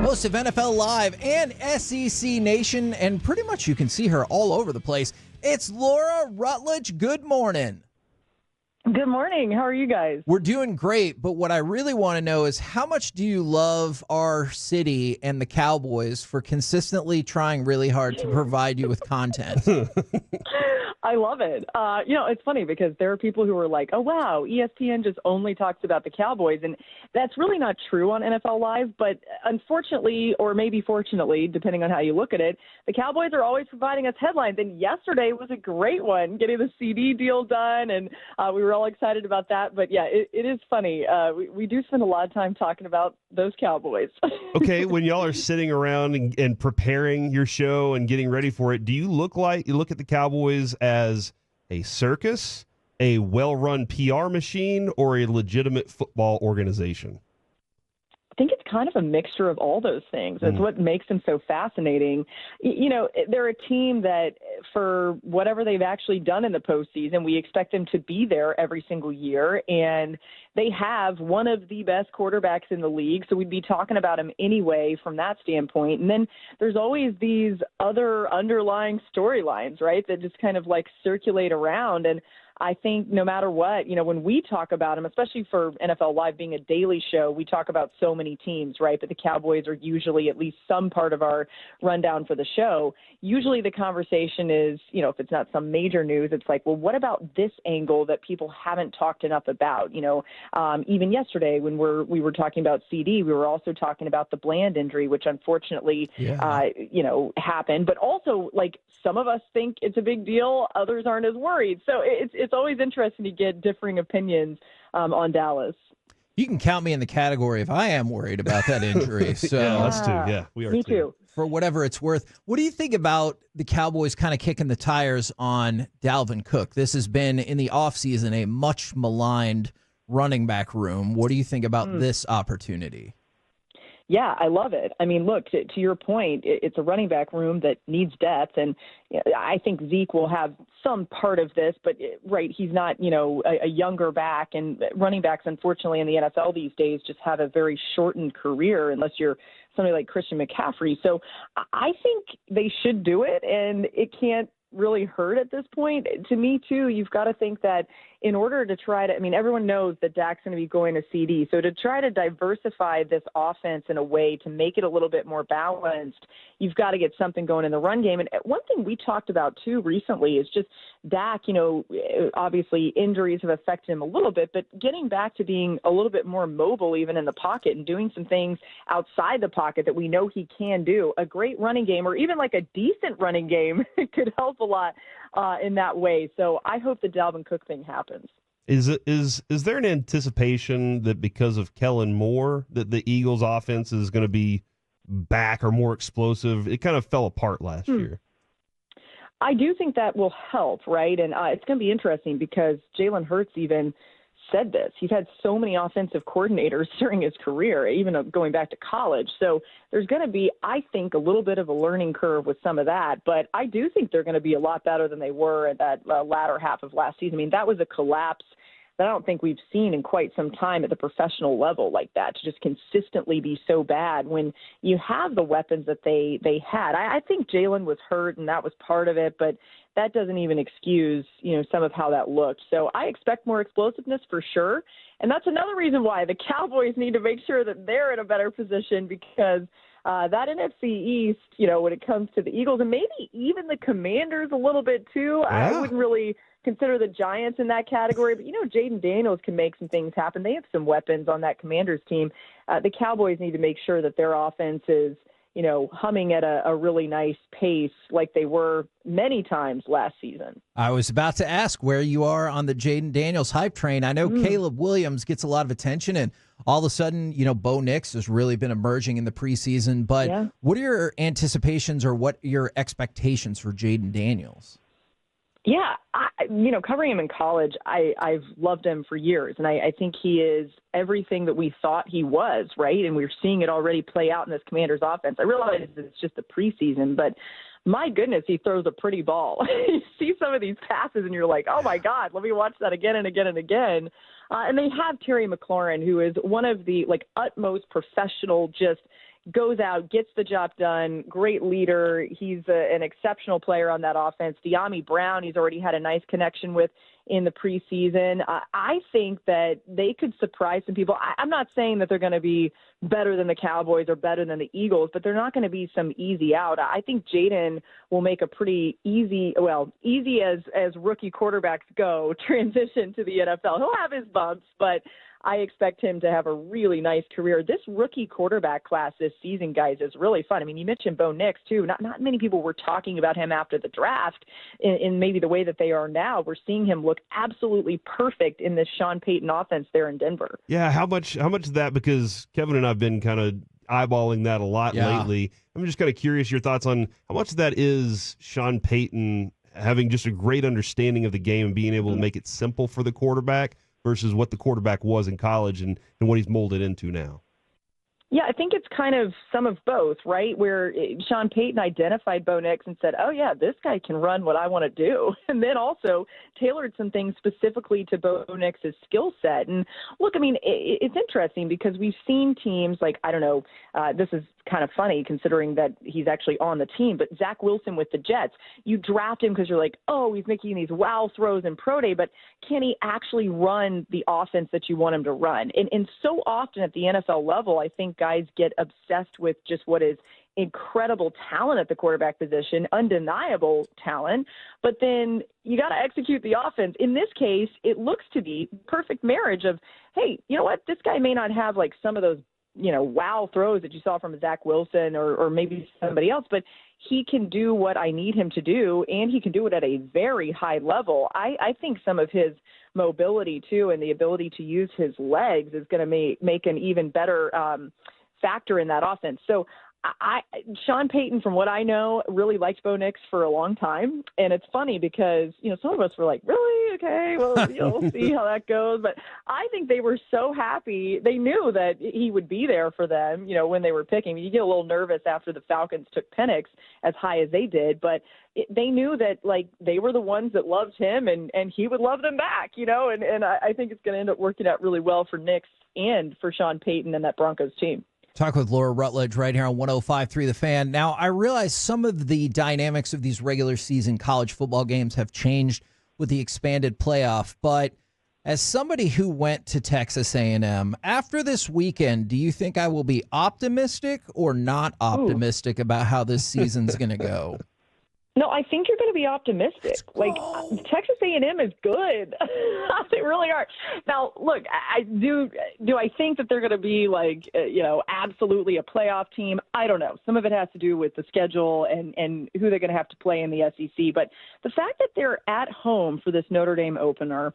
host of NFL Live and SEC Nation, and pretty much you can see her all over the place. It's Laura Rutledge. Good morning. Good morning. How are you guys? We're doing great, but what I really want to know is how much do you love our city and the Cowboys for consistently trying really hard to provide you with content? I love it. It's funny because there are people who are like, oh, wow, ESPN just only talks about the Cowboys. And that's really not true on NFL Live. But unfortunately, or maybe fortunately, depending on how you look at it, the Cowboys are always providing us headlines. And yesterday was a great one, getting the CD deal done. And we were all excited about that. But, yeah, it is funny. We do spend a lot of time talking about those Cowboys. Okay, when y'all are sitting around and preparing your show and getting ready for it, do you look at the Cowboys as a circus, a well-run PR machine, or a legitimate football organization? I think it's kind of a mixture of all those things. That's what makes them so fascinating. They're a team that for whatever they've actually done in the postseason, we expect them to be there every single year. And they have one of the best quarterbacks in the league, so we'd be talking about him anyway from that standpoint. And then there's always these other underlying storylines, right, that just kind of like circulate around. And I think no matter what, when we talk about them, especially for NFL Live being a daily show, we talk about so many teams, right? But the Cowboys are usually at least some part of our rundown for the show. Usually the conversation is, if it's not some major news, it's like, well, what about this angle that people haven't talked enough about? Even yesterday when we were talking about CD, we were also talking about the Bland injury, which unfortunately, happened. But also, like, some of us think it's a big deal. Others aren't as worried. So it's always interesting to get differing opinions on Dallas. You can count me in the category if I am worried about that injury. So yeah, us too. Yeah, we are me too. For whatever it's worth. What do you think about the Cowboys kind of kicking the tires on Dalvin Cook? This has been, in the offseason, a much maligned running back room. What do you think about this opportunity? Yeah, I love it. I mean, look, to your point, it's a running back room that needs depth, and I think Zeke will have some part of this, but, right, he's not, a younger back, and running backs, unfortunately, in the NFL these days just have a very shortened career unless you're somebody like Christian McCaffrey. So I think they should do it, and it can't really hurt at this point. To me, too, you've got to think that in order to try to, everyone knows that Dak's going to be going to CD. So to try to diversify this offense in a way to make it a little bit more balanced, you've got to get something going in the run game. And one thing we talked about, too, recently is just Dak, obviously injuries have affected him a little bit, but getting back to being a little bit more mobile even in the pocket and doing some things outside the pocket that we know he can do. A great running game or even like a decent running game could help a lot in that way. So I hope the Dalvin Cook thing happens. Is there an anticipation that because of Kellen Moore that the Eagles offense is going to be back or more explosive? It kind of fell apart last year. I do think that will help, right? And it's going to be interesting because Jalen Hurts even said this. He's had so many offensive coordinators during his career, even going back to college. So there's going to be, I think, a little bit of a learning curve with some of that. But I do think they're going to be a lot better than they were at that latter half of last season. That was a collapse that I don't think we've seen in quite some time at the professional level like that, to just consistently be so bad when you have the weapons that they had. I think Jalen was hurt, and that was part of it, but that doesn't even excuse, some of how that looked. So I expect more explosiveness for sure. And that's another reason why the Cowboys need to make sure that they're in a better position, because that NFC East, when it comes to the Eagles and maybe even the Commanders a little bit too, yeah. I wouldn't really consider the Giants in that category, but Jaden Daniels can make some things happen. They have some weapons on that Commanders team. The Cowboys need to make sure that their offense is, humming at a really nice pace like they were many times last season. I was about to ask where you are on the Jaden Daniels hype train. I know Caleb Williams gets a lot of attention, and all of a sudden, Bo Nix has really been emerging in the preseason. But What are your anticipations or what are your expectations for Jaden Daniels? Yeah, covering him in college, I've loved him for years, and I think he is everything that we thought he was, right? And we're seeing it already play out in this Commanders offense. I realize it's just the preseason, but my goodness, he throws a pretty ball. You see some of these passes and you're like, oh my God, let me watch that again and again and again. And they have Terry McLaurin, who is one of the utmost professional, just goes out, gets the job done, great leader. He's an exceptional player on that offense. De'Ami Brown, he's already had a nice connection with in the preseason. I think that they could surprise some people. I'm not saying that they're going to be better than the Cowboys or better than the Eagles, but they're not going to be some easy out. I think Jaden will make a pretty easy as rookie quarterbacks go, transition to the NFL. He'll have his bumps, but I expect him to have a really nice career. This rookie quarterback class this season, guys, is really fun. I mean, you mentioned Bo Nix, too. Not many people were talking about him after the draft in maybe the way that they are now. We're seeing him look absolutely perfect in this Sean Payton offense there in Denver. Yeah, how much of that, because Kevin and I have been kind of eyeballing that a lot lately. I'm just kind of curious your thoughts on how much of that is Sean Payton having just a great understanding of the game and being able to make it simple for the quarterback versus what the quarterback was in college and what he's molded into now. Yeah, I think it's kind of some of both, right? Where Sean Payton identified Bo Nix and said, oh, yeah, this guy can run what I want to do. And then also tailored some things specifically to Bo Nix's skill set. And look, I mean, it's interesting because we've seen teams like, I don't know, this is kind of funny considering that he's actually on the team, but Zach Wilson with the Jets, you draft him because you're like, oh, he's making these wow throws in pro day, but can he actually run the offense that you want him to run? And so often at the NFL level, I think guys get obsessed with just what is incredible talent at the quarterback position, undeniable talent, but then you got to execute the offense. In this case, it looks to be perfect marriage of, hey, you know what? This guy may not have like some of those wow throws that you saw from Zach Wilson or maybe somebody else, but he can do what I need him to do, and he can do it at a very high level. I think some of his mobility, too, and the ability to use his legs is going to make an even better factor in that offense. So Sean Payton, from what I know, really liked Bo Nix for a long time. And it's funny because, some of us were like, really? Okay, well, we'll see how that goes. But I think they were so happy. They knew that he would be there for them, when they were picking. You get a little nervous after the Falcons took Penix as high as they did. But they knew that, they were the ones that loved him and he would love them back, and I think it's going to end up working out really well for Nix and for Sean Payton and that Broncos team. Talk with Laura Rutledge right here on 105.3 The Fan. Now, I realize some of the dynamics of these regular season college football games have changed with the expanded playoff, but as somebody who went to Texas A&M, after this weekend, do you think I will be optimistic or not optimistic about how this season's going to go? No, I think you're going to be optimistic. Texas A&M is good. They really are. Now, look, do I think that they're going to be absolutely a playoff team? I don't know. Some of it has to do with the schedule and who they're going to have to play in the SEC. But the fact that they're at home for this Notre Dame opener,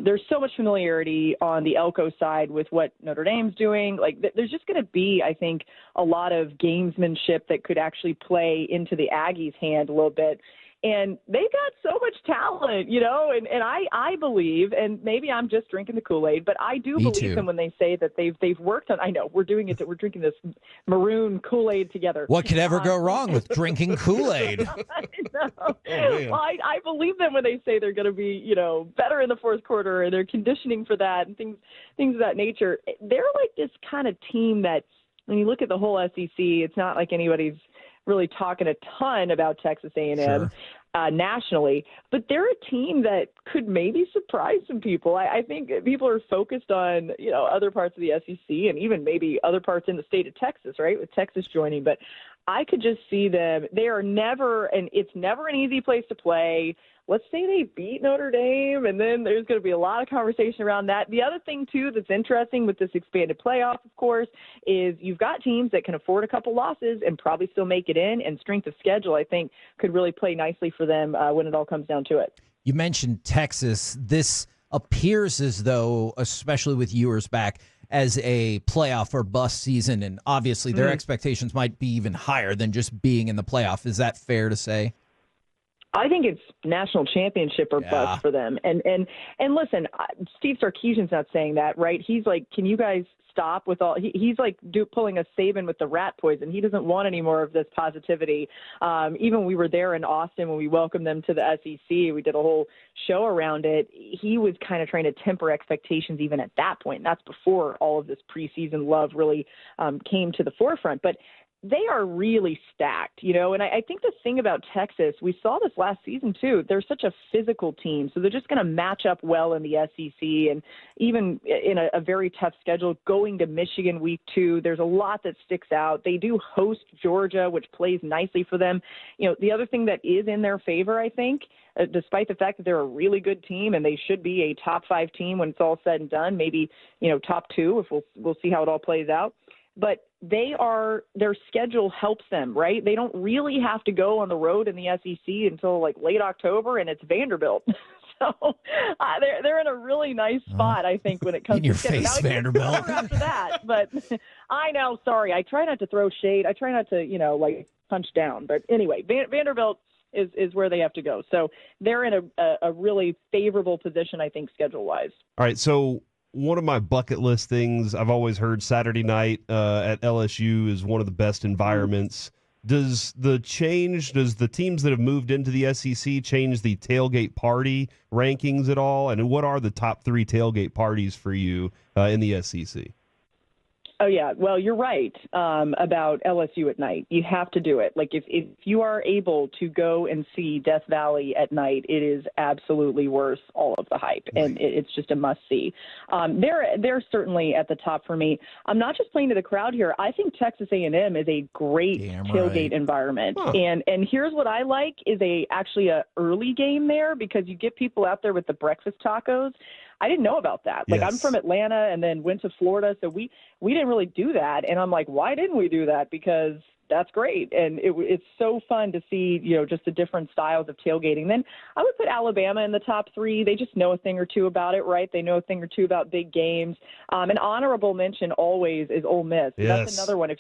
there's so much familiarity on the Elko side with what Notre Dame's doing. There's just going to be, I think, a lot of gamesmanship that could actually play into the Aggies' hand a little bit. And they got so much talent, and I believe, and maybe I'm just drinking the Kool-Aid, but I do believe them when they say that they've worked on, I know, we're drinking this maroon Kool-Aid together. What could ever go wrong with drinking Kool-Aid? I know. Well, I believe them when they say they're going to be, better in the fourth quarter, and they're conditioning for that and things of that nature. They're like this kind of team that, when you look at the whole SEC, it's not like anybody's really talking a ton about Texas A&M nationally, but they're a team that could maybe surprise some people. I think people are focused on, other parts of the SEC and even maybe other parts in the state of Texas, right, with Texas joining. But I could just see them. They are never, and it's never an easy place to play. Let's say they beat Notre Dame, and then there's going to be a lot of conversation around that. The other thing, too, that's interesting with this expanded playoff, of course, is you've got teams that can afford a couple losses and probably still make it in, and strength of schedule, I think, could really play nicely for them when it all comes down to it. You mentioned Texas. This appears as though, especially with years back, as a playoff or bust season, and obviously their expectations might be even higher than just being in the playoff. Is that fair to say? I think it's national championship or bust for them. And listen, Steve Sarkisian's not saying that, right? He's like, can you guys stop with all? He's like pulling a Saban with the rat poison. He doesn't want any more of this positivity. Even we were there in Austin when we welcomed them to the SEC. We did a whole show around it. He was kind of trying to temper expectations even at that point. And that's before all of this preseason love really came to the forefront. But they are really stacked, and I think the thing about Texas, we saw this last season too, they're such a physical team, so they're just going to match up well in the SEC, and even in a very tough schedule, going to Michigan week 2, there's a lot that sticks out. They do host Georgia, which plays nicely for them. The other thing that is in their favor, I think, despite the fact that they're a really good team and they should be a top 5 team when it's all said and done, maybe, top 2 if we'll see how it all plays out. But their schedule helps them, right? They don't really have to go on the road in the SEC until like late October, and it's Vanderbilt. So they're in a really nice spot, I think, when it comes in your to schedule. face, Vanderbilt. After that, but I know. Sorry, I try not to throw shade. I try not to, punch down. But anyway, Vanderbilt is where they have to go. So they're in a really favorable position, I think, schedule-wise. All right, so one of my bucket list things, I've always heard Saturday night at LSU is one of the best environments. Does the teams that have moved into the SEC change the tailgate party rankings at all? And what are the top 3 tailgate parties for you in the SEC? Oh, yeah. Well, you're right about LSU at night. You have to do it. Like, if you are able to go and see Death Valley at night, it is absolutely worth all of the hype, and it's just a must-see. They're certainly at the top for me. I'm not just playing to the crowd here. I think Texas A&M is a great tailgate environment. Huh. And here's what I like is actually a early game there, because you get people out there with the breakfast tacos. I didn't know about that. Like, I'm from Atlanta and then went to Florida, so we didn't really do that. And I'm like, why didn't we do that? Because that's great. And it's so fun to see, just the different styles of tailgating. Then I would put Alabama in the top 3. They just know a thing or two about it, right? They know a thing or two about big games. An honorable mention always is Ole Miss. Yes. That's another one.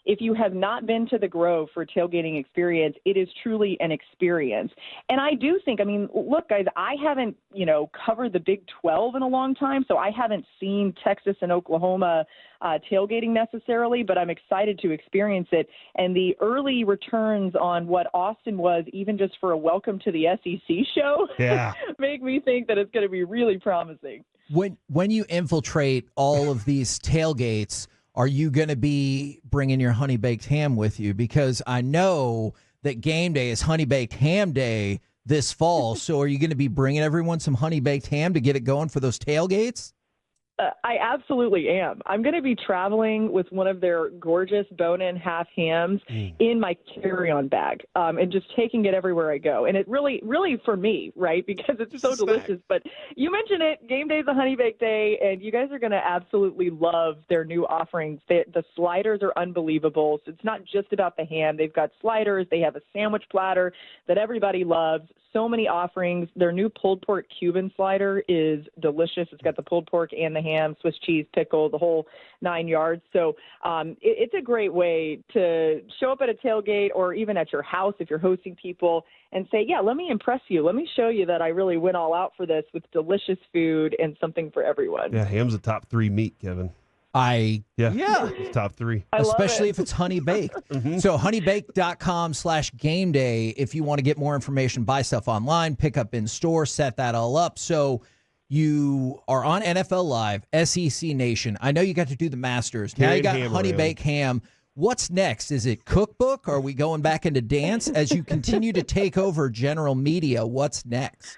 If you have not been to the Grove for a tailgating experience, it is truly an experience. And I do think, look, guys, I haven't, covered the Big 12 in a long time, so I haven't seen Texas and Oklahoma tailgating necessarily, but I'm excited to experience it. And the early returns on what Austin was, even just for a welcome to the SEC show, make me think that it's going to be really promising. When you infiltrate all of these tailgates, are you going to be bringing your honey baked ham with you? Because I know that game day is honey baked ham day this fall. So are you going to be bringing everyone some honey baked ham to get it going for those tailgates? I absolutely am. I'm going to be traveling with one of their gorgeous bone-in half hams in my carry-on bag and just taking it everywhere I go. And it really for me, right, because it's so delicious. But you mentioned it, game day is a honey baked day, and you guys are going to absolutely love their new offerings. The sliders are unbelievable. So it's not just about the ham. They've got sliders. They have a sandwich platter that everybody loves. So many offerings. Their new pulled pork Cuban slider is delicious. It's got the pulled pork and the ham, Swiss cheese, pickle, the whole 9 yards. So it's a great way to show up at a tailgate or even at your house if you're hosting people and say, yeah, let me impress you. Let me show you that I really went all out for this with delicious food and something for everyone. Yeah, ham's a top 3 meat, Kevin. It's top 3. Especially if it's honey baked. So honeybaked.com/game day if you want to get more information, buy stuff online, pick up in store, set that all up. So you are on NFL Live, SEC Nation. I know you got to do the Masters. Now you got honey baked ham. What's next? Is it cookbook? Are we going back into dance as you continue to take over general media? What's next?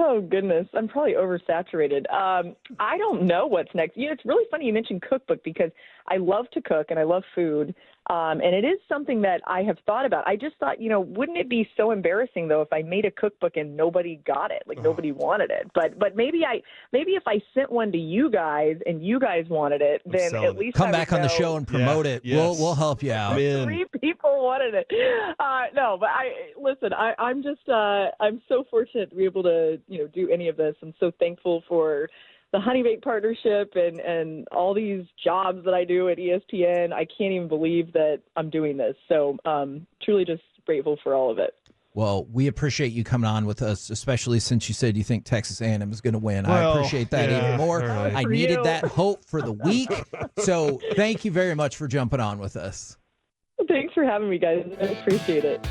Oh, goodness. I'm probably oversaturated. I don't know what's next. It's really funny you mentioned cookbook because I love to cook and I love food. And it is something that I have thought about. I just thought, wouldn't it be so embarrassing, though, if I made a cookbook and nobody got it, nobody wanted it. But maybe if I sent one to you guys and you guys wanted it, then at least come back on the show and promote it. Yes. We'll help you out. 3 people wanted it. No, but listen, I'm just I'm so fortunate to be able to do any of this. I'm so thankful for the Honey Baked partnership and all these jobs that I do at ESPN. I can't even believe that I'm doing this. So truly just grateful for all of it. Well, we appreciate you coming on with us, especially since you said you think Texas A&M is going to win. Well, I appreciate that even more. Right. I needed that hope for the week. So thank you very much for jumping on with us. Thanks for having me, guys. I appreciate it.